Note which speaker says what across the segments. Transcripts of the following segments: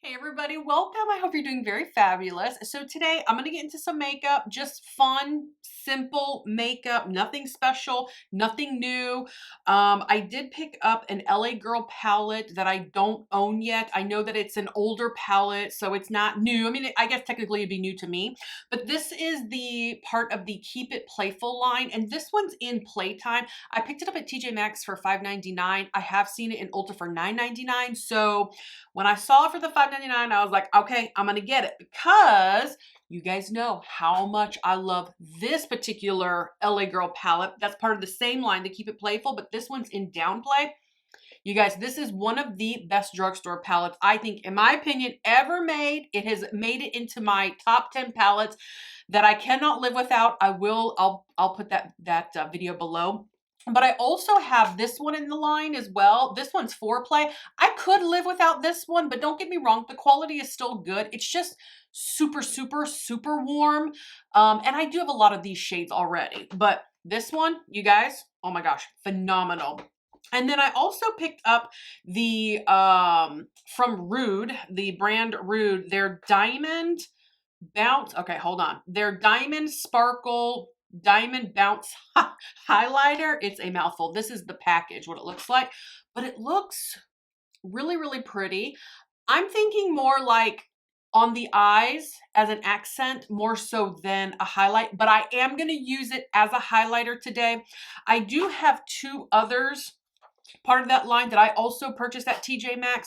Speaker 1: Hey everybody, welcome. I hope you're doing very fabulous. So today I'm going to get into some makeup, just fun, simple makeup, nothing special, nothing new. I did pick up an LA Girl palette that I don't own yet. I know that it's an older palette, so it's not new. I mean, I guess technically it'd be new to me, but this is the part of the Keep It Playful line, and this one's in Playtime. I picked it up at TJMaxx for $5.99. I have seen it in Ulta for $9.99, so when I saw it for the $5.99, I was like, okay, I'm going to get it because you guys know how much I love this particular LA Girl palette. That's part of the same line to Keep It Playful, but this one's in Downplay. You guys, this is one of the best drugstore palettes, I think, in my opinion, ever made. It has made it into my top 10 palettes that I cannot live without. I'll put that video below. But I also have this one in the line as well. This one's Foreplay. I could live without this one, but don't get me wrong, the quality is still good. It's just super, super, super warm. And I do have a lot of these shades already. But this one, you guys, oh my gosh, phenomenal. And then I also picked up the, from Rude, the brand Rude, their Diamond Bounce. Okay, hold on. Their Diamond Sparkle Diamond Bounce highlighter. It's a mouthful. This is the package, what it looks like, but it looks really, really pretty. I'm thinking more like on the eyes as an accent more so than a highlight, but I am going to use it as a highlighter today. I do have two others, part of that line, that I also purchased at TJMaxx.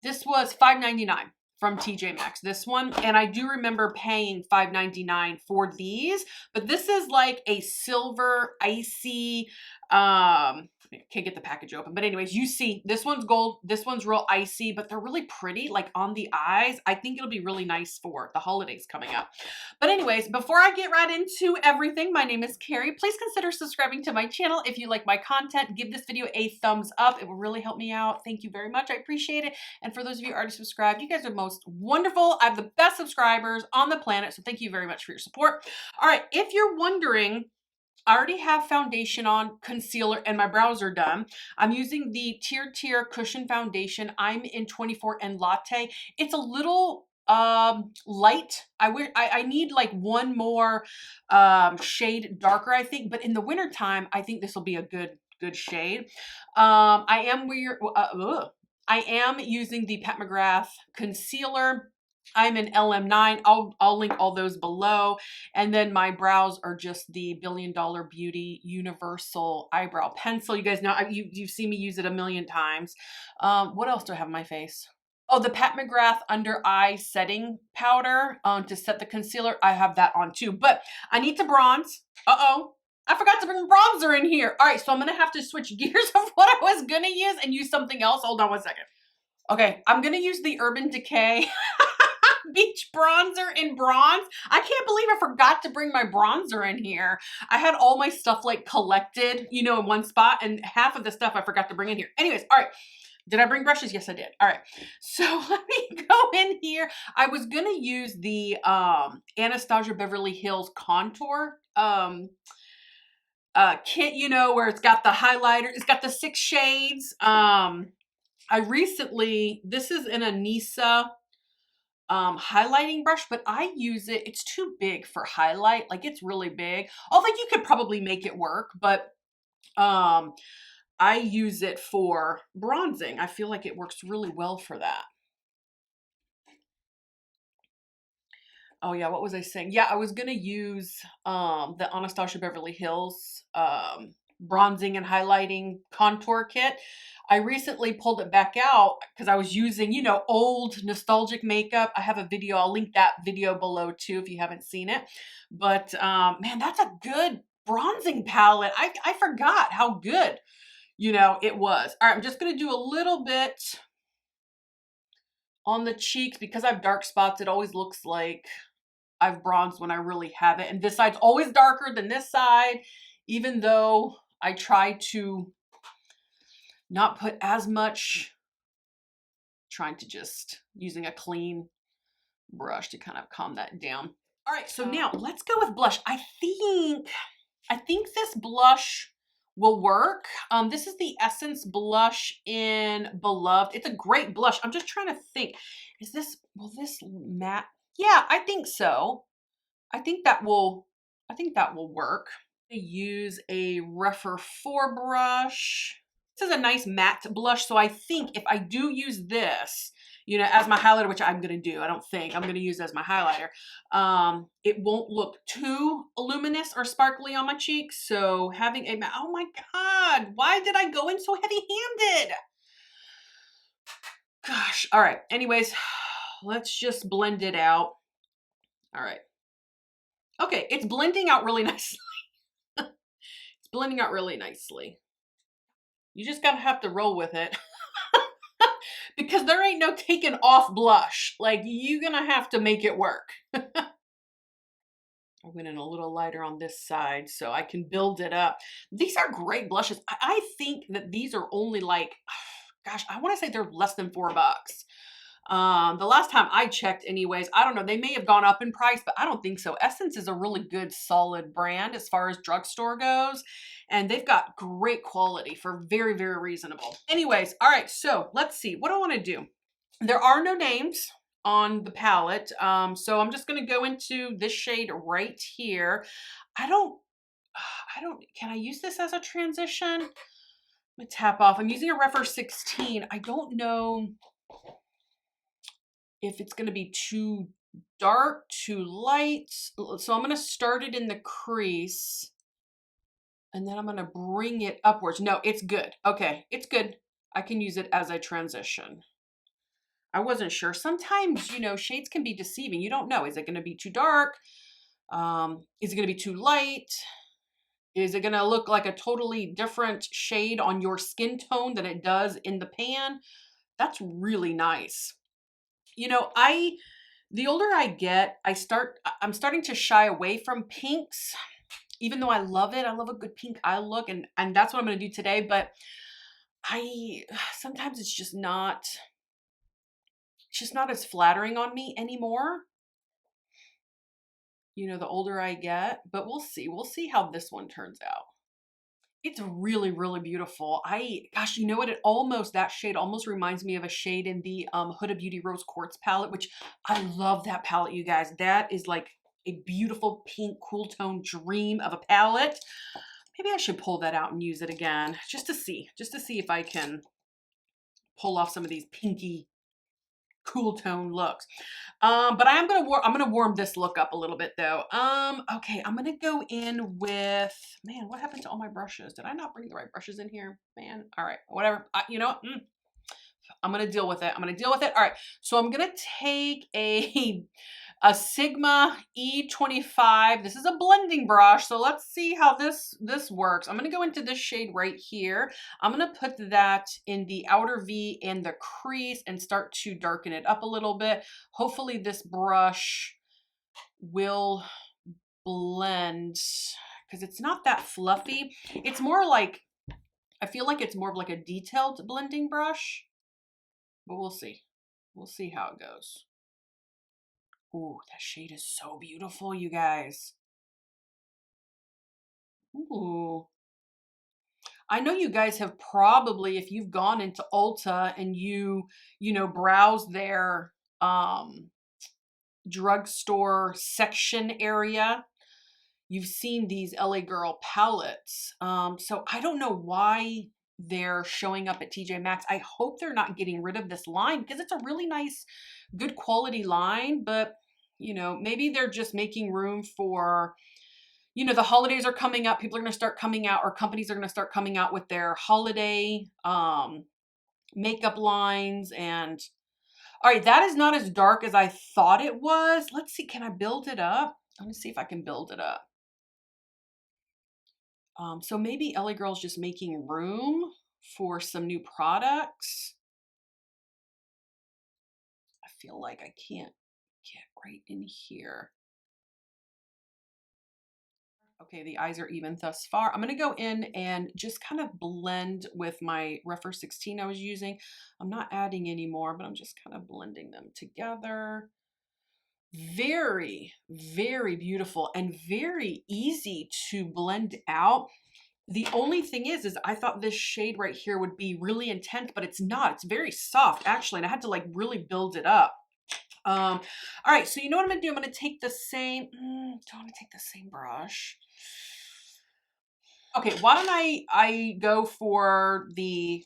Speaker 1: This was $5.99 from TJMaxx, this one, and I do remember paying $5.99 for these, but this is like a silver icy, can't get the package open, but anyways, you see this one's gold, this one's real icy, but they're really pretty, like on the eyes. I think it'll be really nice for the holidays coming up. But anyways, before I get right into everything, my name is Carrie. Please consider subscribing to my channel if you like my content. Give this video a thumbs up. It will really help me out. Thank you very much. I appreciate it. And for those of you who already subscribed, you guys are most wonderful. I have the best subscribers on the planet, so thank you very much for your support. All right, if you're wondering, I already have foundation on, concealer, and my brows are done. I'm using the Tier Cushion Foundation. I'm in 24 and Latte. It's a little light. I need like one more shade darker, I think, but in the wintertime, I think this will be a good shade. I am using the Pat McGrath concealer. I'm in LM9. I'll link all those below. And then my brows are just the Billion Dollar Beauty Universal Eyebrow Pencil. You guys know, you've seen me use it a million times. What else do I have on my face? Oh, the Pat McGrath Under Eye Setting Powder to set the concealer. I have that on too. But I need to bronze. Uh-oh. I forgot to bring bronzer in here. All right, so I'm going to have to switch gears of what I was going to use and use something else. Hold on one second. Okay, I'm going to use the Urban Decay Beach Bronzer in bronze. I can't believe I forgot to bring my bronzer in here. I had all my stuff like collected, you know, in one spot, and half of the stuff I forgot to bring in here. Anyways, all right. Did I bring brushes? Yes, I did. All right. So let me go in here. I was going to use the Anastasia Beverly Hills Contour kit, you know, where it's got the highlighter. It's got the 6 shades. This is an Anissa highlighting brush, but I use it. It's too big for highlight. Like, it's really big. Although you could probably make it work, but I use it for bronzing. I feel like it works really well for that. Oh yeah, what was I saying? Yeah, I was gonna use the Anastasia Beverly Hills bronzing and highlighting contour kit. I recently pulled it back out because I was using, you know, old nostalgic makeup. I have a video. I'll link that video below too if you haven't seen it. But man, that's a good bronzing palette. I forgot how good, you know, it was. All right, I'm just going to do a little bit on the cheeks because I have dark spots. It always looks like I've bronzed when I really haven't. And this side's always darker than this side, even though I try to not put as much, trying to just using a clean brush to kind of calm that down. All right, so now let's go with blush. I think this blush will work. This is the Essence blush in Beloved. It's a great blush. I'm just trying to think, will this matte? Yeah, I think so. I think that will work. I use a Rougher 4 brush. This is a nice matte blush, so I think if I do use this, you know, as my highlighter, which I'm gonna do, I don't think I'm gonna use it as my highlighter, it won't look too luminous or sparkly on my cheeks. So having a matte, oh my God, why did I go in so heavy-handed? Gosh, all right, anyways, let's just blend it out. All right. Okay, it's blending out really nicely. It's blending out really nicely. You just gotta have to roll with it. Because there ain't no taking off blush. Like, you're gonna have to make it work. I went in a little lighter on this side so I can build it up. These are great blushes. I think that these are only like, gosh, I want to say they're less than $4. The last time I checked anyways, I don't know, they may have gone up in price, but I don't think so. Essence is a really good, solid brand as far as drugstore goes, and they've got great quality for very, very reasonable. Anyways, all right, so let's see, what do I want to do? There are no names on the palette, so I'm just going to go into this shade right here. Can I use this as a transition? I'm going to tap off. I'm using a Refer 16. I don't know if it's going to be too dark, too light. So I'm going to start it in the crease and then I'm going to bring it upwards. No, it's good. Okay, it's good. I can use it as a transition. I wasn't sure. Sometimes, you know, shades can be deceiving. You don't know. Is it going to be too dark? Is it going to be too light? Is it going to look like a totally different shade on your skin tone than it does in the pan? That's really nice. You know, the older I get, I'm starting to shy away from pinks, even though I love it. I love a good pink eye look, and that's what I'm going to do today. But sometimes it's just not as flattering on me anymore. You know, the older I get, but we'll see. We'll see how this one turns out. It's really, really beautiful. Gosh, you know what? That shade almost reminds me of a shade in the Huda Beauty Rose Quartz palette, which I love that palette, you guys. That is like a beautiful pink cool tone dream of a palette. Maybe I should pull that out and use it again just to see if I can pull off some of these pinky cool tone looks. But I'm gonna warm this look up a little bit though. Okay, I'm gonna go in with, man, what happened to all my brushes? Did I not bring the right brushes in here? Man, all right, whatever. You know what? I'm gonna deal with it. All right, so I'm gonna take a Sigma E25. This is a blending brush, so let's see how this works. I'm gonna go into this shade right here. I'm gonna put that in the outer V and the crease and start to darken it up a little bit. Hopefully this brush will blend because it's not that fluffy. It's more like, I feel like it's more of like a detailed blending brush, but we'll see. We'll see how it goes. Ooh, that shade is so beautiful, you guys. Ooh. I know you guys have probably, if you've gone into Ulta and you know, browse their drugstore section area, you've seen these LA Girl palettes. So I don't know why they're showing up at TJMaxx. I hope they're not getting rid of this line because it's a really nice, good quality line, but you know, maybe they're just making room for, you know, the holidays are coming up. People are going to start coming out, or companies are going to start coming out with their holiday makeup lines. And all right, that is not as dark as I thought it was. Let's see, can I build it up? Let me see if I can build it up. So maybe LA Girl's just making room for some new products. I feel like I can't get right in here. Okay, the eyes are even thus far. I'm going to go in and just kind of blend with my Refer 16 I was using. I'm not adding any more, but I'm just kind of blending them together. Very, very beautiful and very easy to blend out. The only thing is I thought this shade right here would be really intense, but it's not. It's very soft actually, and I had to like really build it up. All right, so you know what I'm gonna do? I'm gonna take the same, do I wanna take the same brush? Okay, why don't I go for the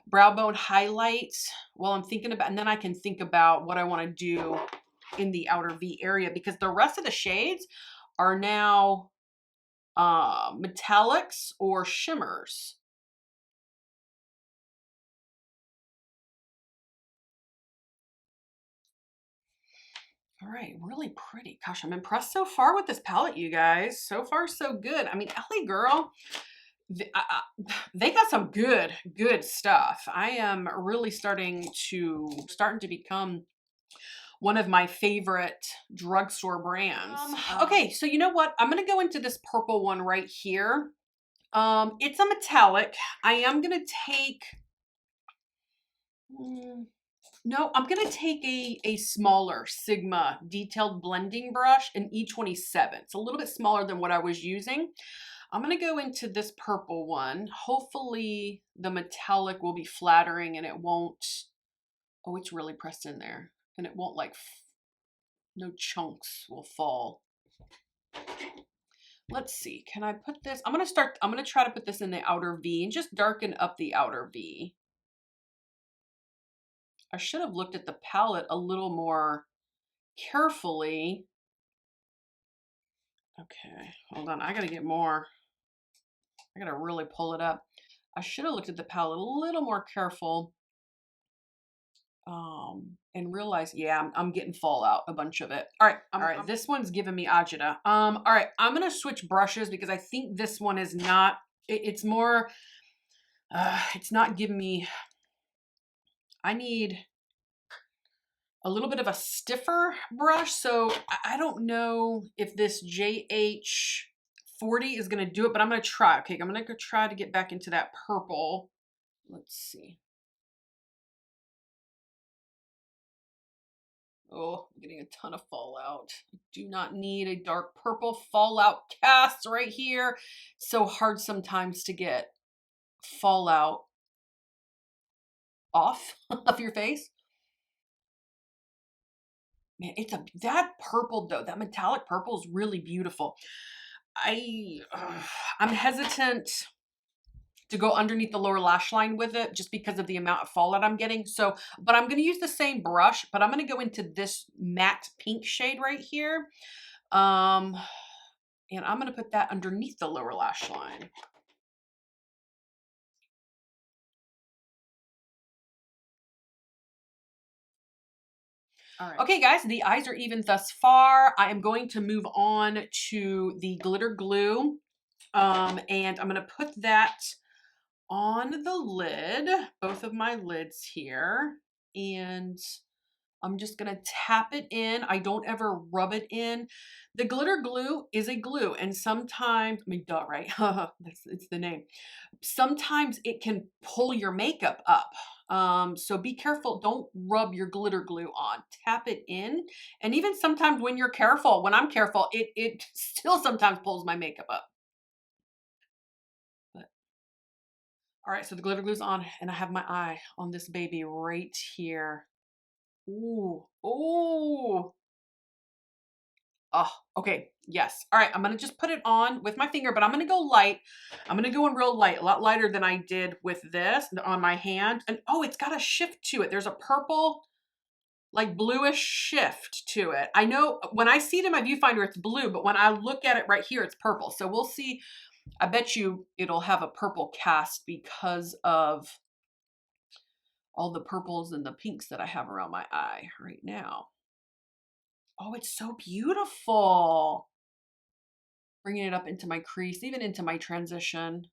Speaker 1: brow bone highlights while I'm thinking about, and then I can think about what I wanna do in the outer V area, because the rest of the shades are now metallics or shimmers. All right, really pretty. Gosh, I'm impressed so far with this palette, you guys. So far, so good. I mean, LA Girl, they got some good stuff. I am really starting to become one of my favorite drugstore brands. Okay, so you know what? I'm gonna go into this purple one right here. It's a metallic. I am gonna take. No, I'm going to take a smaller Sigma detailed blending brush, an E27. It's a little bit smaller than what I was using. I'm going to go into this purple one. Hopefully the metallic will be flattering and it won't, oh, it's really pressed in there. And it won't like, no chunks will fall. Let's see, can I put this? I'm going to try to put this in the outer V and just darken up the outer V. I should have looked at the palette a little more carefully. Okay, hold on. I gotta get more. I gotta really pull it up. I should have looked at the palette a little more careful and realized, yeah, I'm getting fallout, a bunch of it. All right, this one's giving me agita. All right, I'm gonna switch brushes because I think this one is not, it's more, it's not giving me, I need a little bit of a stiffer brush. So I don't know if this JH40 is going to do it, but I'm going to try. Okay, I'm going to go try to get back into that purple. Let's see. Oh, I'm getting a ton of fallout. I do not need a dark purple fallout cast right here. It's so hard sometimes to get fallout off of your face. Man, that purple though, that metallic purple is really beautiful. I'm hesitant to go underneath the lower lash line with it just because of the amount of fallout I'm getting. So, but I'm going to use the same brush, but I'm going to go into this matte pink shade right here. And I'm going to put that underneath the lower lash line. All right. Okay, guys, the eyes are even thus far. I am going to move on to the glitter glue. And I'm going to put that on the lid, both of my lids here. And I'm just going to tap it in. I don't ever rub it in. The glitter glue is a glue. And sometimes, I mean, duh, right? It's the name. Sometimes it can pull your makeup up. So be careful. Don't rub your glitter glue on. Tap it in. And even sometimes when you're careful, when I'm careful, it still sometimes pulls my makeup up. But, all right, so the glitter glue's on and I have my eye on this baby right here. Ooh, ooh. Oh, okay, yes. All right, I'm gonna just put it on with my finger, but I'm gonna go light. I'm gonna go in real light, a lot lighter than I did with this on my hand. And oh, it's got a shift to it. There's a purple, like bluish shift to it. I know when I see it in my viewfinder, it's blue, but when I look at it right here, it's purple. So we'll see. I bet you it'll have a purple cast because of all the purples and the pinks that I have around my eye right now. Oh, it's so beautiful. Bringing it up into my crease, even into my transition.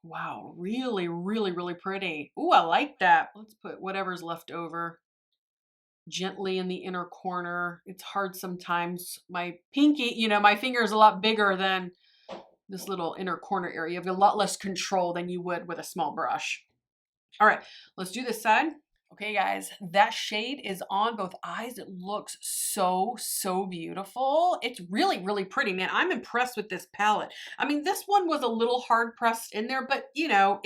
Speaker 1: Wow, really, really, really pretty. Ooh, I like that. Let's put whatever's left over gently in the inner corner. It's hard sometimes. My pinky, you know, my finger is a lot bigger than this little inner corner area. You have a lot less control than you would with a small brush. All right, let's do this side. Okay, guys, that shade is on both eyes. It looks so, so beautiful. It's really, really pretty, man. I'm impressed with this palette. I mean, this one was a little hard pressed in there, but you know,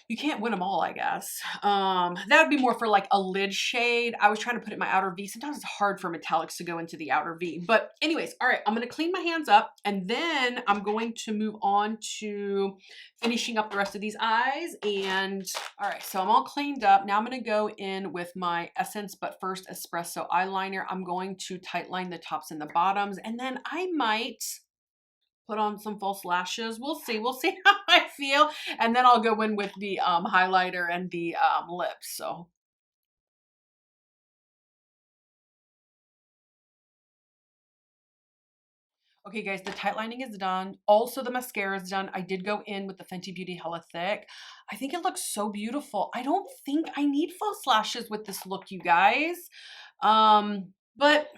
Speaker 1: you can't win them all, I guess. That would be more for like a lid shade. I was trying to put it in my outer V. Sometimes it's hard for metallics to go into the outer V. But anyways, all right, I'm going to clean my hands up and then I'm going to move on to finishing up the rest of these eyes. And all right, so I'm all cleaned up. Now I'm going to go in with my Essence But First Espresso eyeliner. I'm going to tight line the tops and the bottoms. And then I might put on some false lashes. We'll see. We'll see how I feel. And then I'll go in with the highlighter and the lips. So. Okay, guys, the tight lining is done. Also, the mascara is done. I did go in with the Fenty Beauty Hella Thick. I think it looks so beautiful. I don't think I need false lashes with this look, you guys. But,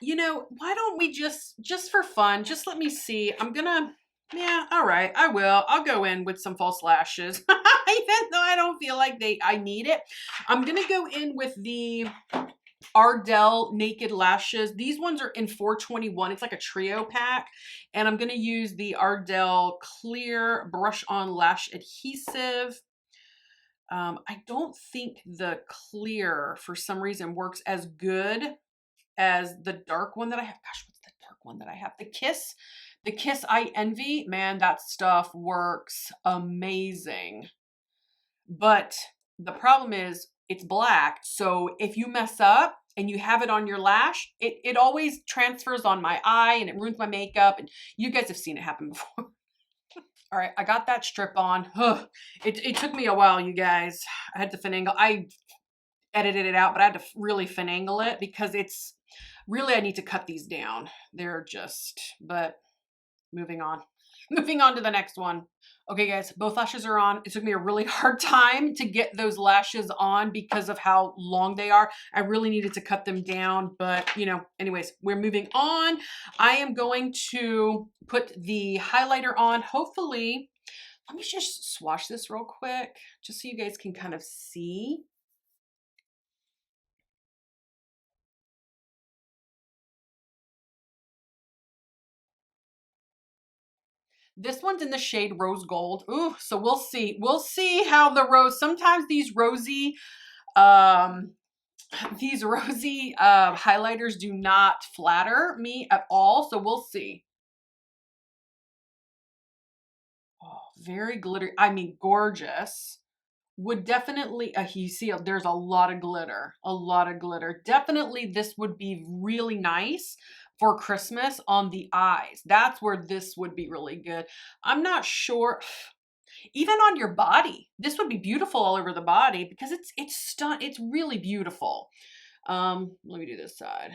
Speaker 1: you know, why don't we just for fun, just let me see. I'm gonna, yeah, all right, I will. I'll go in with some false lashes, even though I don't feel like I need it. I'm gonna go in with the Ardell Naked Lashes. These ones are in 421. It's like a trio pack. And I'm going to use the Ardell Clear Brush On Lash Adhesive. I don't think the clear, for some reason, works as good as the dark one that I have. Gosh, what's the dark one that I have? The Kiss. The Kiss I Envy. Man, that stuff works amazing. But the problem is it's black. So if you mess up and you have it on your lash, it always transfers on my eye and it ruins my makeup. And you guys have seen it happen before. All right, I got that strip on. Ugh. It took me a while, you guys. I had to finagle. I edited it out, but I had to really finagle it because it's really, I need to cut these down. They're just, but moving on. Moving on to the next one. Okay, guys, both lashes are on. It took me a really hard time to get those lashes on because of how long they are. I really needed to cut them down, but you know, anyways, we're moving on. I am going to put the highlighter on. Hopefully, let me just swatch this real quick, just so you guys can kind of see. This one's in the shade Rose Gold. Ooh, so we'll see. We'll see how the rose, sometimes these rosy highlighters do not flatter me at all, so we'll see. Oh, very glittery. I mean, gorgeous. Would definitely, you see, there's a lot of glitter, a lot of glitter. Definitely this would be really nice for Christmas on the eyes. That's where this would be really good. I'm not sure. Even on your body, this would be beautiful all over the body because it's really beautiful. Let me do this side.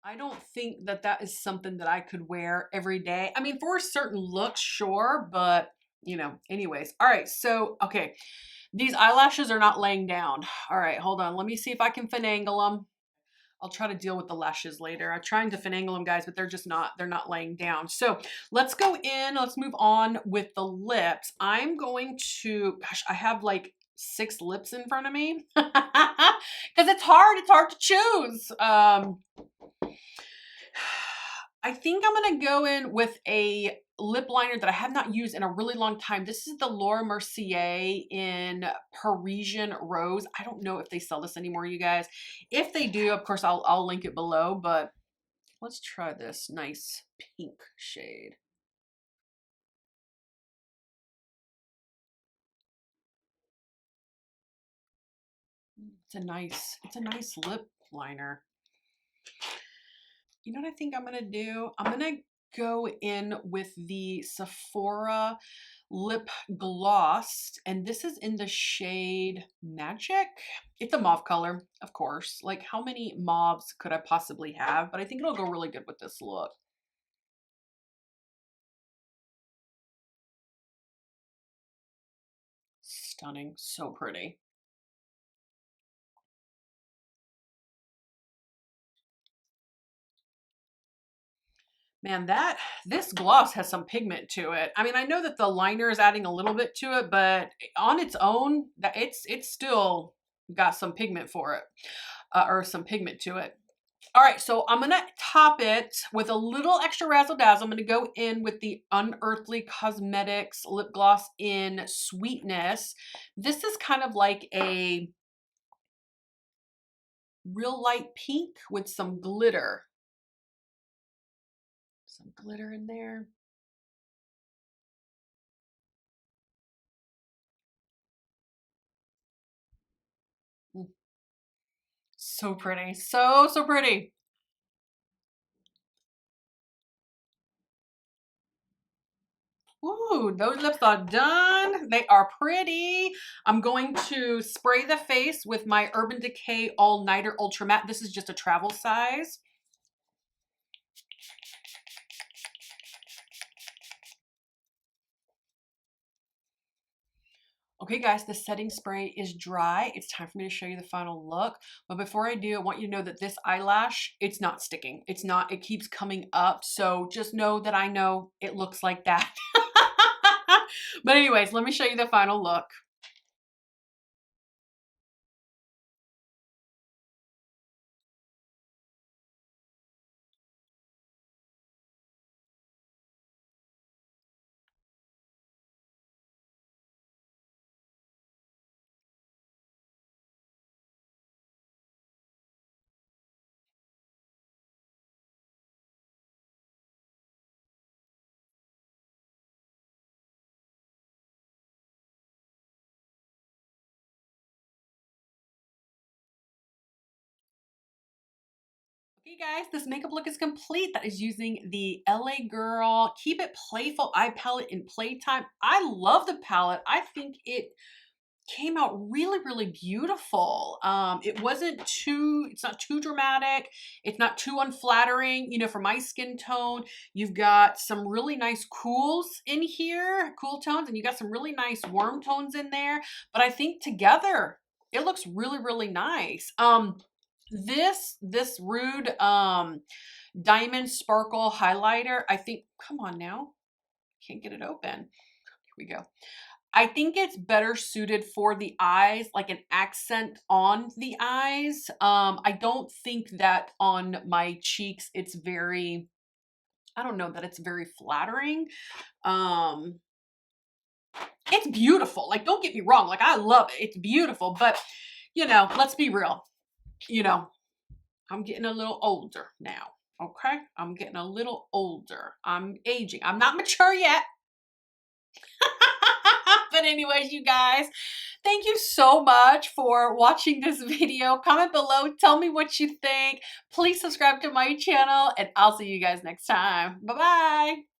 Speaker 1: I don't think that is something that I could wear every day. I mean, for certain looks, sure, but you know, anyways. All right, so, okay. These eyelashes are not laying down. All right, hold on. Let me see if I can finagle them. I'll try to deal with the lashes later. I'm trying to finagle them, guys, but they're not laying down. So let's go in. Let's move on with the lips. I'm going to, gosh, I have like 6 lips in front of me because it's hard. It's hard to choose. I think I'm going to go in with a lip liner that I have not used in a really long time. This is the Laura Mercier in Parisian Rose. I don't know if they sell this anymore, you guys. If they do, of course, I'll link it below, but let's try this nice pink shade. It's a nice lip liner. You know what I think I'm going to do? I'm going to go in with the Sephora lip gloss, and this is in the shade Magic. It's a mauve color, of course. Like, how many mauves could I possibly have? But I think it'll go really good with this look. Stunning. So pretty. Man, this gloss has some pigment to it. I mean, I know that the liner is adding a little bit to it, but on its own, it's still got some pigment for it, or some pigment to it. All right, so I'm gonna top it with a little extra razzle dazzle. I'm gonna go in with the Unearthly Cosmetics lip gloss in Sweetness. This is kind of like a real light pink with some glitter. Some glitter in there. Mm, so pretty, so pretty. Ooh, those lips are done. They are pretty. I'm going to spray the face with my Urban Decay All Nighter Ultra Matte. This is just a travel size. Okay guys, the setting spray is dry. It's time for me to show you the final look. But before I do, I want you to know that this eyelash, it's not sticking. It's not, it keeps coming up. So just know that I know it looks like that. But anyways, let me show you the final look. Okay guys, this makeup look is complete. That is using the LA Girl Keep It Playful eye palette in Playtime. I love the palette. I think it came out really beautiful. It wasn't too, it's not too dramatic. It's not too unflattering. You know, for my skin tone, you've got some really nice cools in here, cool tones, and you got some really nice warm tones in there. But I think together, it looks really nice. This Rude Diamond Sparkle Highlighter, I think, come on now, can't get it open. Here we go. I think it's better suited for the eyes, like an accent on the eyes. I don't think that on my cheeks it's very, I don't know that it's very flattering. It's beautiful. Like, don't get me wrong. Like, I love it. It's beautiful. But, you know, let's be real. You know, I'm getting a little older now. Okay? I'm getting a little older. I'm aging. I'm not mature yet. But anyways, you guys, thank you so much for watching this video. Comment below. Tell me what you think. Please subscribe to my channel, and I'll see you guys next time. Bye-bye.